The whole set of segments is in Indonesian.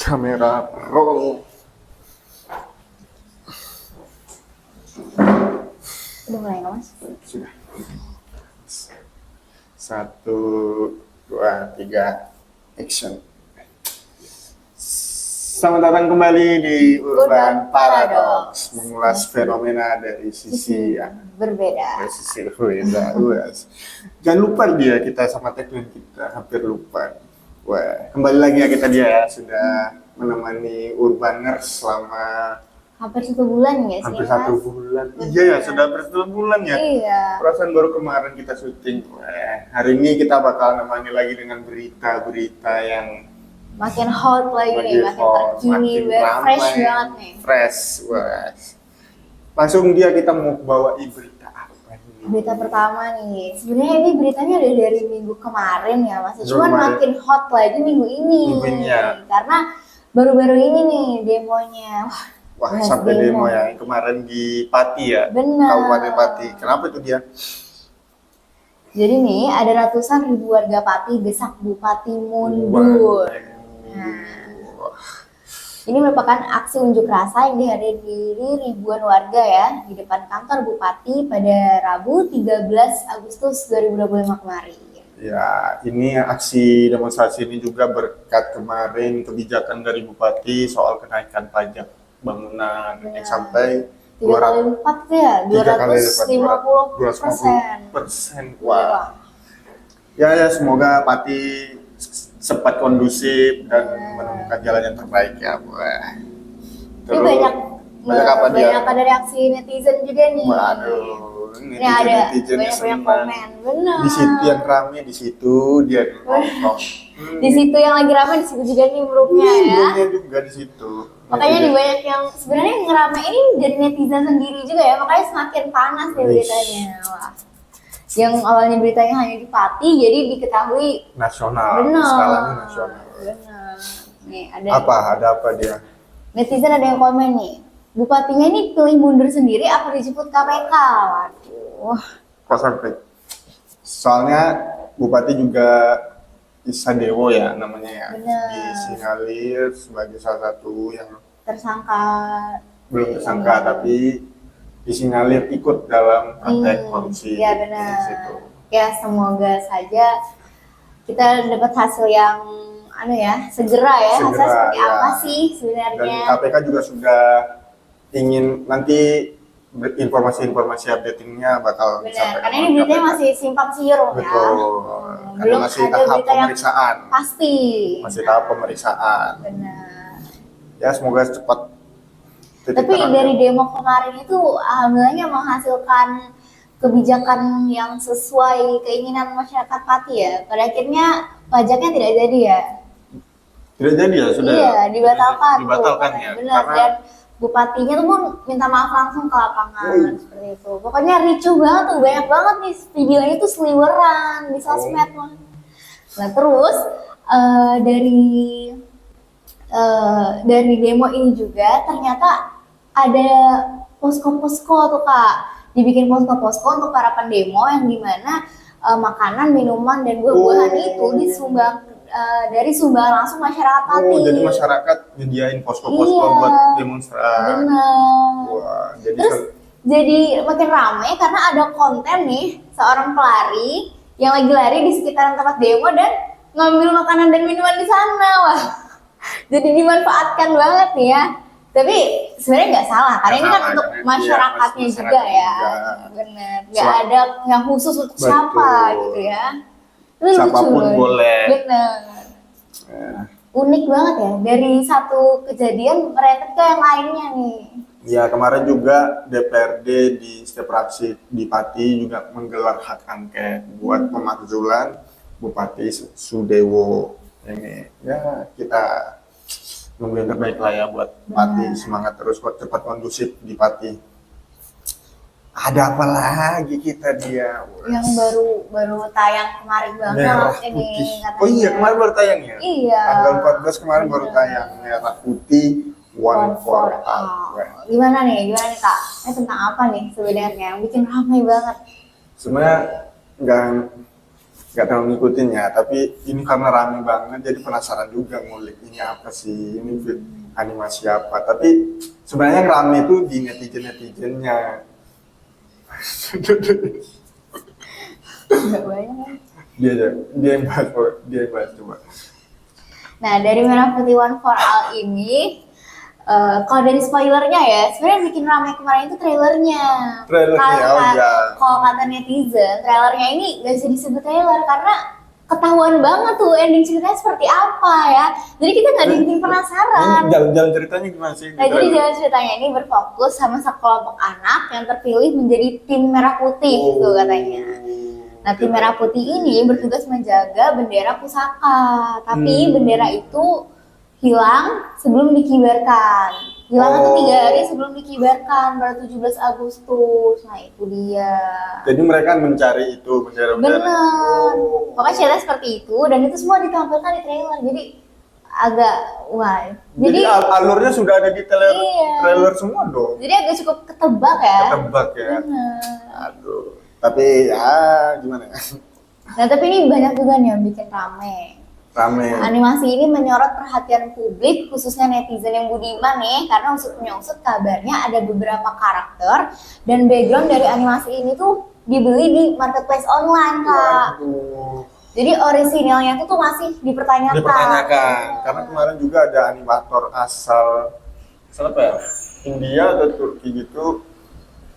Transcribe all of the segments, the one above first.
Kamera roll. Udah mulai nggak mas? Sudah. 1, 2, 3, action. Selamat datang kembali di Urban Paradox, mengulas fenomena dari sisi yang berbeda. sisi berbeda. Jangan lupa dia, kita sama tagline kita hampir lupa. Wah, kembali lagi ya kita dia ya, sudah menemani Urbaners selama Hampir 1 bulan ya sih? hampir 1 bulan. Iya ya, sudah hampir 1 bulan ya. Iya. Perasaan baru kemarin kita syuting. Wah, hari ini kita bakal nemani lagi dengan berita-berita yang Makin hot lagi nih, makin terkini, fresh banget nih. Fresh, wah. Langsung dia kita mau bawa berita apa ini? Berita pertama nih, sebenarnya ini beritanya udah dari minggu kemarin ya mas. Cuman Kemarin. makin hot lagi minggu ini. Minggu ini ya. Karena baru-baru ini nih demonya. Wah, bahas sampai demo ya, yang kemarin di Pati ya, Benar. Kabupaten Pati. Kenapa itu dia? Jadi nih ada ratusan ribu warga Pati desak Bupati mundur. Wah. Ini merupakan aksi unjuk rasa yang dihadiri ribuan warga ya di depan kantor Bupati pada Rabu 13 Agustus 2025 kemarin. Ya, ini aksi demonstrasi ini juga berkat kemarin kebijakan dari Bupati soal kenaikan pajak bangunan yang sampai 3 kali lipat ya, 250%. Wah. Ya, semoga Pati cepat kondusif dan menemukan jalan yang terbaik ya. Wah. Ini banyak apa dia? banyak ada reaksi netizen juga nih. Waduh, Ini ada banyak komen, benar. Di situ yang rame, di situ dia nongkrong. Di situ yang lagi rame, di situ juga nih grupnya ya. Grupnya juga di situ. Makanya nih banyak yang sebenarnya ngerame ini dari netizen sendiri juga ya, makanya semakin panas nih beritanya. Wah. Yang awalnya beritanya hanya di Pati, jadi diketahui Nasional, benar. skalanya nasional. Benar. Nih Ada apa dia? netizen ada yang komen nih, bupatinya ini pilih mundur sendiri apa dijemput KPK? Waduh. Kok sampai? Soalnya Bupati juga Isadewo ya namanya ya. Benar. Disinyalir sebagai salah satu yang Tersangka. belum tersangka tapi disinyalir ikut dalam praktek korupsi. Ya di benar. situ. Ya semoga saja kita dapat hasil yang segera ya. Hasil seperti ya. apa sih Dan sebenarnya? KPK juga sudah ingin nanti informasi updatingnya bakal Benar, disampaikan karena ini oleh beritanya KPK. masih simpang siur ya. Betul. Karena Belum masih ada tahap berita yang pemeriksaan. pasti. Masih tahap pemeriksaan. Benar. Ya semoga cepat. titik Tapi terang. dari demo kemarin itu alhamdulillahnya menghasilkan kebijakan yang sesuai keinginan masyarakat Pati ya. Pada akhirnya pajaknya tidak jadi ya. Tidak jadi ya sudah. Iya, dibatalkan. Dibatalkan ya. Benar. Karena Dan bupatinya tuh pun minta maaf langsung ke lapangan seperti itu. Pokoknya ricuh banget tuh, banyak banget nih videonya tuh seliweran di sosmed mah. Nah terus dari demo ini juga ternyata ada posko-posko tuh Kak, dibikin posko-posko untuk para pendemo yang dimana makanan, minuman dan buah-buahan itu disumbang dari sumbangan langsung masyarakat Pati. Oh, jadi masyarakat nyediain posko-posko Iya, buat demonstran. benar. Wah, jadi Terus jadi makin ramai karena ada konten nih seorang pelari yang lagi lari di sekitaran tempat demo dan ngambil makanan dan minuman di sana. Wah, jadi dimanfaatkan banget nih ya. Tapi sebenarnya nggak salah karena ini kan untuk masyarakatnya juga ya. Benar. Nggak ada yang khusus untuk siapa gitu ya. Ini siapapun lucu, boleh. Benar. Ya. Unik banget ya, dari satu kejadian merembet ke yang lainnya nih. Ya, kemarin juga DPRD di setiap fraksi di Pati juga menggelar hak angket buat pemakzulan Bupati Sudewo ini. Ya, kita nunggu yang terbaik lah ya buat Pati. Semangat terus buat cepat kondusif di Pati. Ada apa lagi kita dia? Yang baru tayang kemarin banget Merah ini putih. katanya. Oh iya, kemarin baru tayang ya? Iya. Tanggal 14 kemarin baru tayang. Merah putih, one for all. Gimana nih Kak? Ini tentang apa nih sebenarnya yang bikin ramai banget? Sebenarnya nggak terlalu ngikutin ya, tapi ini karena rame banget jadi penasaran juga ngulik ini apa sih, ini animasi apa. Tapi sebenarnya yang rame itu di netizennya. Nggak banyak. dia yang bahas coba. Nah, dari Merah Putih One for All ini, kalau dari spoilernya ya, sebenarnya yang bikin ramai kemarin itu trailernya. Kalau kata netizen, trailernya ini gak bisa disebut trailer karena ketahuan banget tuh ending ceritanya seperti apa ya. Jadi kita nggak dibikin penasaran. Jalan ceritanya gimana sih? Nah, jadi jalan ceritanya ini berfokus sama sekelompok anak yang terpilih menjadi tim Merah Putih tuh katanya. Nah, tim Merah Putih ini bertugas menjaga bendera pusaka, tapi bendera itu hilang sebelum dikibarkan. Hilang atau 3 hari sebelum dikibarkan pada 17 Agustus. Nah, itu dia. Jadi mereka mencari itu bendera-bendera. Benar. Pokoknya cerita seperti itu dan itu semua ditampilkan di trailer. Jadi agak wah. Jadi alurnya sudah ada di trailer semua dong. Jadi agak cukup ketebak ya. Ketebak ya. Benar. Aduh. Tapi ya gimana ya? Nah, tapi ini banyak juga nih yang bikin rame. Animasi ini menyorot perhatian publik, khususnya netizen yang budiman nih, karena usut-usut kabarnya ada beberapa karakter dan background dari animasi ini tuh dibeli di marketplace online, Kak. Waduh. Jadi orisinalnya tuh masih dipertanyakan. Karena kemarin juga ada animator asal apa ya? India atau Turki gitu.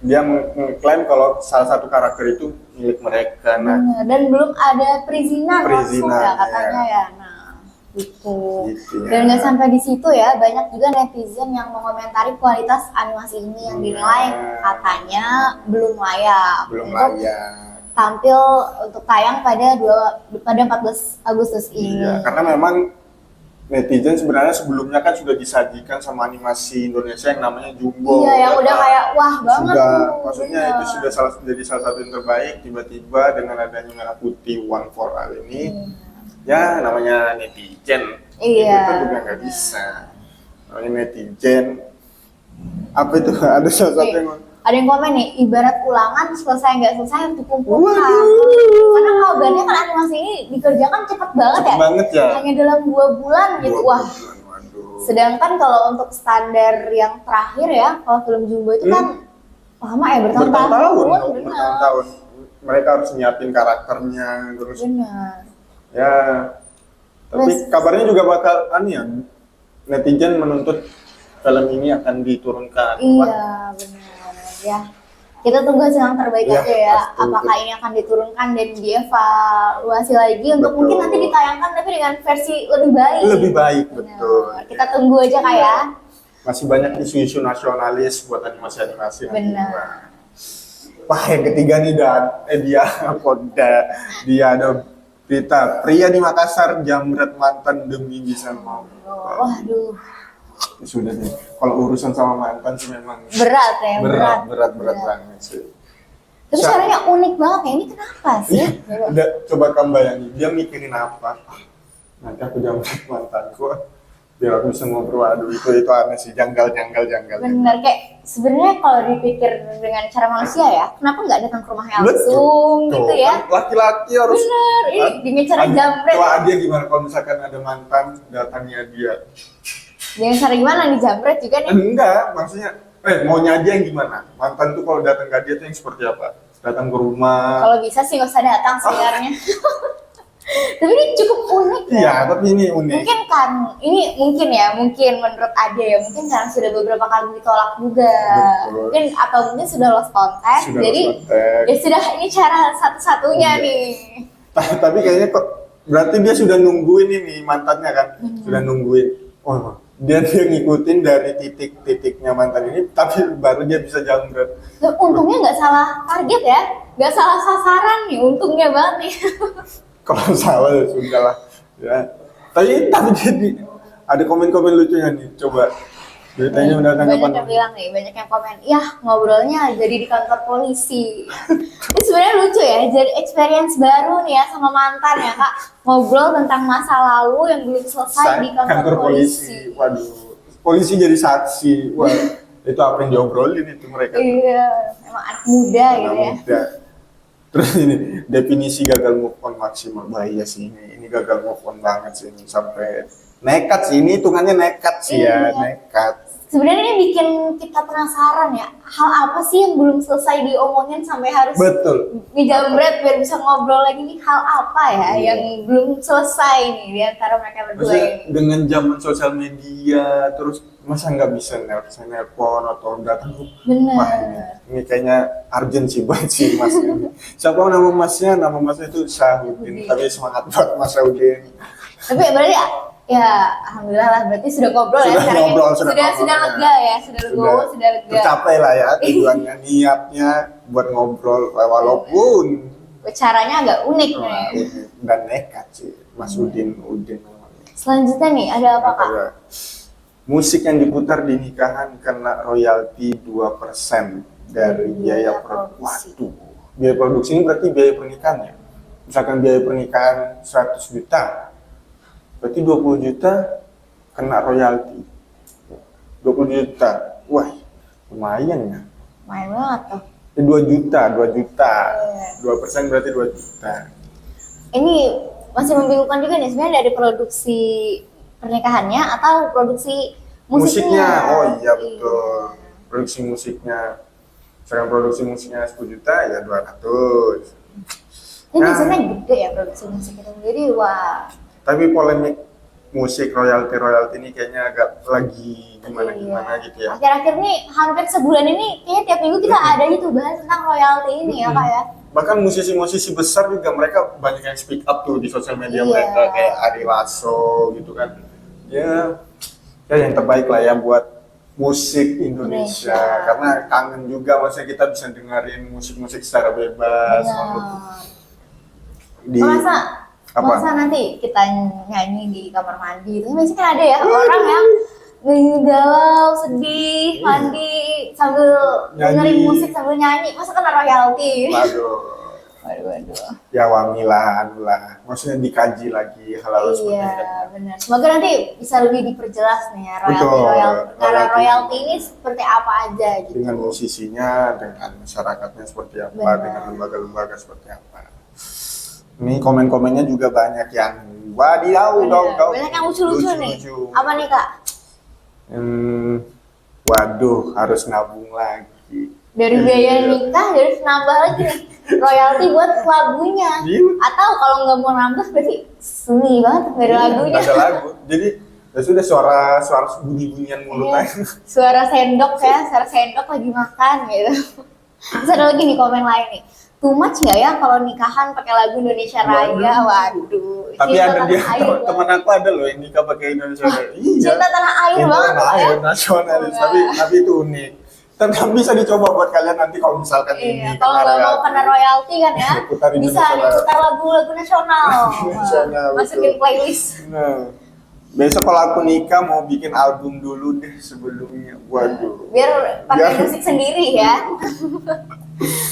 Dia mengklaim kalau salah satu karakter itu milik mereka. Nah, dan belum ada perizinan langsung ya katanya ya. Nah, gitu ya. Dan nggak sampai di situ ya, banyak juga netizen yang mengomentari kualitas animasi ini yang dinilai katanya belum layak. Tampil untuk tayang pada 14 Agustus ini. Iya, karena memang netizen sebenarnya sebelumnya kan sudah disajikan sama animasi Indonesia yang namanya Jumbo. Iya, yang udah kayak wah banget tuh. Maksudnya itu sudah jadi salah satu yang terbaik. Tiba-tiba dengan adanya Merah Putih One for All ini, ya namanya netizen. Iya. Itu juga nggak bisa. Namanya netizen. Apa itu? Ada salah satu yang ada yang komen nih, ibarat ulangan selesai nggak selesai untuk kumpulkan. Karena kabarnya kan animasi ini dikerjakan cepat banget ya. Hanya dalam 2 bulan gitu. Wah. Sedangkan kalau untuk standar yang terakhir ya, kalau film Jumbo itu kan lama ya, bertahun-tahun. Mereka harus nyiapin karakternya terus. Benar. Ya. Tapi kabarnya juga bakal netizen menuntut film ini akan diturunkan. Iya, benar. Ya, kita tunggu hasil yang terbaik aja ya. Apakah ini akan diturunkan dan dievaluasi lagi untuk mungkin nanti ditayangkan tapi dengan versi lebih baik. Lebih baik, betul. Kita tunggu aja Kak ya. Masih banyak isu-isu nasionalis buat animasi-animasi. Benar. Wah, yang ketiga nih dia ada berita pria di Makassar jamret mantan demi bisa mau. Waduh. Sudah nih, kalau urusan sama mantan sih memang berat banget sih. Terus caranya unik banget ya, ini kenapa sih? Udah coba kamu bayangin, dia mikirin apa? Nanti aku jamret mantanku, biar aku bisa ngobrol. Aduh, itu aneh sih, janggal. Bener, kayak sebenarnya kalau dipikir dengan cara manusia ya, kenapa nggak datang ke rumahnya langsung gitu ya? Laki-laki harus. Bener, ini dengan cara jamret. Coba dia gimana kalau misalkan ada mantan datangnya dia? Dengan cara gimana nih, jambret juga nih? Enggak, maksudnya maunya dia yang gimana? Mantan tuh kalau datang ke dia tuh yang seperti apa? Datang ke rumah. Kalau bisa sih nggak usah datang sebenarnya. Tapi ini cukup unik ya. Iya, tapi ini unik. Mungkin menurut Ade ya, mungkin karena sudah beberapa kali ditolak juga. Betul. Mungkin sudah lost contact. Ya sudah, ini cara satu-satunya nih. Tapi kayaknya kok berarti dia sudah nungguin ini mantannya kan? Sudah nungguin. Oh, dia ngikutin dari titik-titiknya mantan ini, tapi baru dia bisa jamret. Untungnya nggak salah target ya, nggak salah sasaran nih, untungnya banget nih. Kalau salah ya sudah lah. Ya. Tapi jadi ada komen-komen lucunya nih, coba. Beritanya udah banyak yang bilang nih, banyak yang komen, ya ngobrolnya jadi di kantor polisi. Ini sebenarnya lucu ya, jadi experience baru nih ya sama mantan ya Kak, ngobrol tentang masa lalu yang belum selesai di kantor polisi. Waduh, polisi jadi saksi. Wah, itu apa yang diobrolin itu mereka? Iya, memang anak muda gitu ya. Terus ini definisi gagal move on maksimal. Bahaya sih ini gagal move on banget sih ini sampai nekat sih, ini hitungannya nekat sih ya, Iya. nekat. Sebenarnya ini bikin kita penasaran ya, hal apa sih yang belum selesai diomongin sampai harus Betul. ngejambret biar bisa ngobrol lagi nih, hal apa ya Iya. yang belum selesai nih di antara mereka berdua Maksudnya ini. dengan zaman sosial media, terus masa nggak bisa nelpon atau datang? Bener. Wah, ini kayaknya urgensi banget sih mas. Siapa nama masnya? Nama masnya itu Syahudin. Tapi semangat buat Mas Syahudin. Tapi berarti ya alhamdulillah lah, berarti sudah ngobrol ya Sudah sekarang ngobrol, ini. sudah Sudah ngobrol, lega ya, sudah legowo, sudah lega. tercapai lah ya tujuannya, niatnya buat ngobrol walaupun Caranya agak unik wah, nih. dan nekat sih Mas Udin namanya. Selanjutnya nih ada apa kak? Ya? Musik yang diputar di nikahan kena royalti 2% dari biaya produksi. Waduh, biaya produksi ini berarti biaya pernikahannya. Misalkan biaya pernikahan 100 juta, berarti 20 juta kena royalti. 20 juta, wah lumayan ya. Main banget tuh. 2 juta, 2 juta. Iya. 2% berarti 2 juta. Ini masih membingungkan juga nih sebenarnya dari produksi pernikahannya atau produksi musiknya. Oh iya betul. Produksi musiknya. Misalkan produksi musiknya 10 juta ya 200. Ini biasanya gede ya produksi musik itu sendiri, wah. Tapi polemik musik royalti ini kayaknya agak lagi gimana gitu ya. Akhir-akhir nih hampir sebulan ini kayaknya tiap minggu kita ada gitu bahas tentang royalti ini ya kak ya. Bahkan musisi-musisi besar juga mereka banyak yang speak up tuh di sosial media Iya. mereka kayak Ari Lasso gitu kan. Ya yang terbaik lah ya buat musik Indonesia. Karena kangen juga maksudnya kita bisa dengerin musik-musik secara bebas. Benar. Di Masa nanti kita nyanyi di kamar mandi itu biasanya kan ada ya orang yang galau, sedih, mandi sambil dengerin Nyanyi. musik sambil nyanyi, masa kena royalti? waduh. Waduh. Ya wamilah, maksudnya dikaji lagi hal-hal seperti Iya, itu. benar. Semoga nanti bisa lebih diperjelas nih ya Betul, karena royalti. royalti ini seperti apa aja gitu. Dengan musisinya, dengan masyarakatnya seperti apa, Benar. dengan lembaga-lembaga seperti apa. Ini komen-komennya juga banyak yang wadidaw, Benar. Banyak yang lucu-lucu nih. Apa nih kak? Waduh, harus nabung lagi. Dari biaya nikah harus nambah lagi nih royalti buat lagunya. Iya. Atau kalau nggak mau nambah berarti sunyi banget dari lagunya. Nggak ada lagu. Jadi ya sudah suara bunyi-bunyian mulut Iya. aja. Suara sendok ya, suara sendok lagi makan gitu. Terus ada lagi nih komen lain nih. Too much nggak ya kalau nikahan pakai lagu Indonesia Raya? Waduh. Tapi cinta ada tanah dia air banget. teman aku ada loh yang nikah pakai Indonesia Raya. Cinta tanah air Cinta banget tanah loh ya. air nasionalis. Tapi itu unik. Dan bisa dicoba buat kalian nanti kalau misalkan Iya, ini kalau nggak mau kena royalti kan ya, Putar bisa Indonesia diputar lagu-lagu nasional. Nasional, Masukin betul. playlist. Nah, besok kalau aku nikah mau bikin album dulu deh sebelumnya. Waduh. Biar pakai Biar- musik sendiri ya.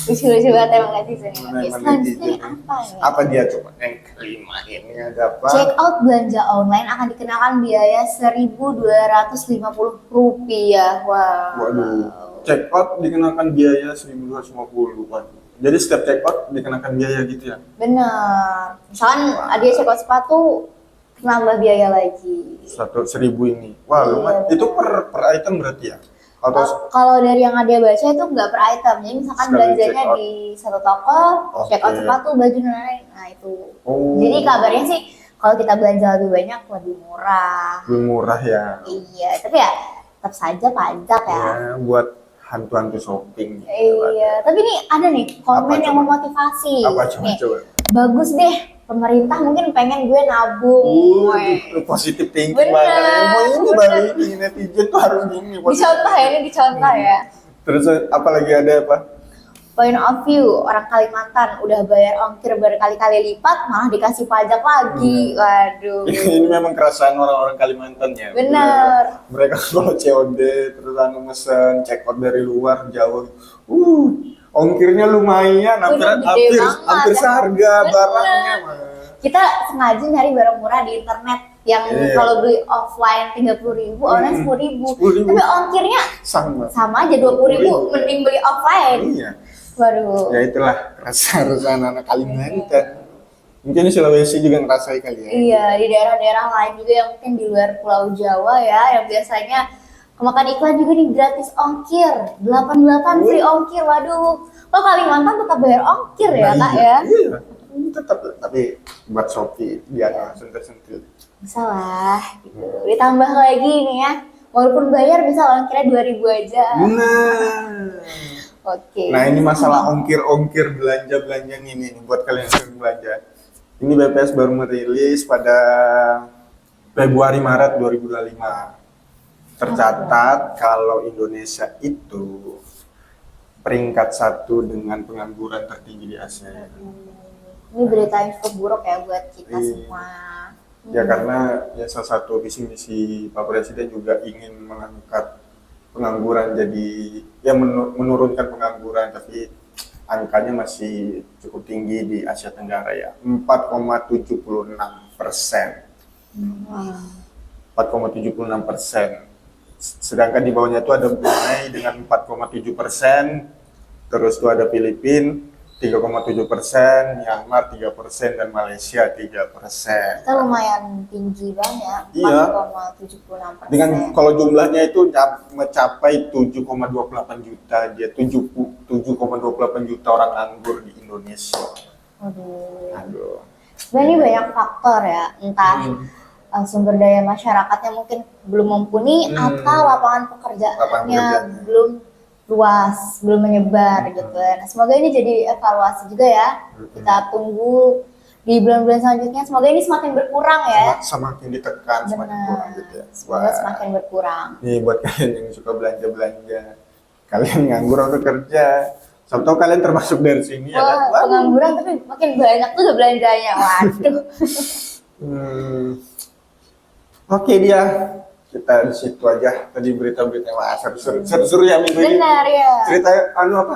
Lucu-lucu banget emang netizen ini. Emang Selanjutnya netizen. apa nih? Apa dia coba? Yang kelima ini ada apa? Check out belanja online akan dikenakan biaya Rp1.250. Wah. Waduh. Check out dikenakan biaya 1.250. Waduh. Jadi setiap check out dikenakan biaya gitu ya? Bener. Misalkan dia check out sepatu, nambah biaya lagi. 1.000 ini. Wah, Iya, lumayan. bener. Itu per item berarti ya? Atau Kalau dari yang ada baca itu nggak per item, jadi misalkan Sekali belanjanya check out. di satu toko, Oke. check out sepatu, baju dan lain-lain, nah itu. Oh. Jadi kabarnya sih kalau kita belanja lebih banyak lebih murah. lebih murah ya? Iya, tapi ya tetap saja pajak ya. Ya, buat hantu-hantu shopping. Iya, tapi nih ada nih komen Apa yang coba? memotivasi. Apa coba? Nih, Coba. bagus deh, pemerintah mungkin pengen gue nabung. Weh. Itu positif thinking Bener, banget. Mau ini bener. balik ini netizen tuh harus gini. Dicontoh ya, ini dicontoh ya. Terus apa lagi ada apa? Point of view, orang Kalimantan udah bayar ongkir berkali-kali lipat, malah dikasih pajak lagi. Waduh. Ini memang kerasaan orang-orang Kalimantan ya. Bener. Mereka kalau COD terus mesen check out dari luar Jawa. Ongkirnya lumayan, Udah gede hampir banget. seharga Bener. barangnya. Kita sengaja nyari barang murah di internet yang Iya. kalau beli offline 30.000, online 10.000. 10.000. Tapi ongkirnya Sama. sama aja 20.000, mending beli offline. Iya. Waduh. Ya itulah rasa-rasa anak Kalimantan. Mungkin di Sulawesi juga ngerasain kali ya. Iya, di daerah-daerah lain juga yang mungkin di luar Pulau Jawa ya, yang biasanya kemakan iklan juga nih gratis ongkir, 88 free ongkir. Waduh, kok Kalimantan tetap bayar ongkir ya, Nah, Kak iya, ya? Iya, tetap. Tapi buat Shopee dia nggak sentil-sentil. Bisa lah, gitu. Ditambah lagi nih ya, walaupun bayar bisa ongkirnya 2.000 aja. Nah. Oke. Nah ini masalah ongkir-ongkir belanja-belanja ini nih buat kalian yang sering belanja. Ini BPS baru merilis pada Februari-Maret 2025. Tercatat kalau Indonesia itu peringkat 1 dengan pengangguran tertinggi di Asia. Ini berita yang cukup buruk ya buat kita Iya. semua. Ya karena ya salah satu visi misi Pak Presiden juga ingin mengangkat pengangguran jadi ya menurunkan pengangguran, tapi angkanya masih cukup tinggi di Asia Tenggara ya, 4,76%. Wah. 4,76%. Sedangkan di bawahnya itu ada Brunei dengan 4,7%, terus itu ada Filipina 3,7%, Myanmar 3%, dan Malaysia 3%. Kita lumayan tinggi banget, Iya. 4,76%. Dengan kalau jumlahnya itu mencapai 7,28 juta, dia 7,28 juta orang nganggur di Indonesia. Waduh. Aduh. Sebenarnya ini banyak faktor ya, entah sumber daya masyarakatnya mungkin belum mumpuni atau lapangan pekerjaannya pekerjaannya. belum luas, belum menyebar gitu. Nah, semoga ini jadi evaluasi juga ya. Kita tunggu di bulan-bulan selanjutnya. Semoga ini semakin berkurang ya. Semakin ditekan, semakin Benar. kurang gitu ya. Semoga Wah. semakin berkurang. Nih buat kalian yang suka belanja-belanja, kalian nganggur atau kerja, siapa tahu kalian termasuk dari sini ya kan? Wah, Wah. pengangguran tapi makin banyak tuh belanjanya. Waduh. Hmm. Oke dia, kita di situ aja. Tadi berita-berita wah seru-seru ya minggu ini. Benar ya. Cerita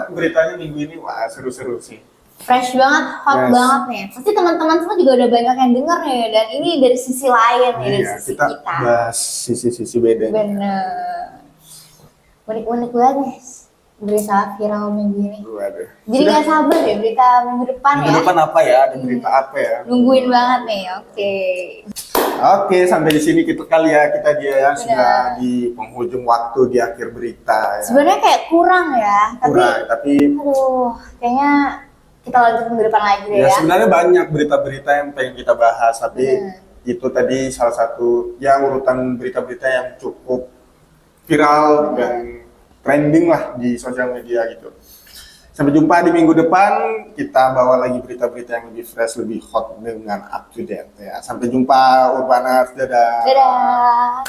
beritanya minggu ini wah seru-seru sih. Fresh banget, hot Yes. banget nih. Pasti teman-teman semua juga udah banyak yang denger nih. Dan ini dari sisi lain nih, dari Iya, sisi kita kita. bahas sisi-sisi beda. Bener. Unik-unik banget nih berita viral minggu ini. Waduh. Jadi Sudah. nggak sabar ya berita minggu depan Minggu ya. depan apa ya? Ada berita apa ya? Nungguin banget nih, oke. Oke, sampai di sini kita kali ya dia ya sudah Benar. di penghujung waktu di akhir berita ya. Sebenarnya kayak kurang ya, Kurang, tapi aduh, kayaknya kita lanjut minggu depan lagi deh ya ya. sebenarnya banyak berita-berita yang pengen kita bahas, tapi itu tadi salah satu yang urutan berita-berita yang cukup viral dan trending lah di sosial media gitu. Sampai jumpa di minggu depan, kita bawa lagi berita-berita yang lebih fresh, lebih hot dengan up to date ya. Sampai jumpa Urbaners, dadah. Dadah.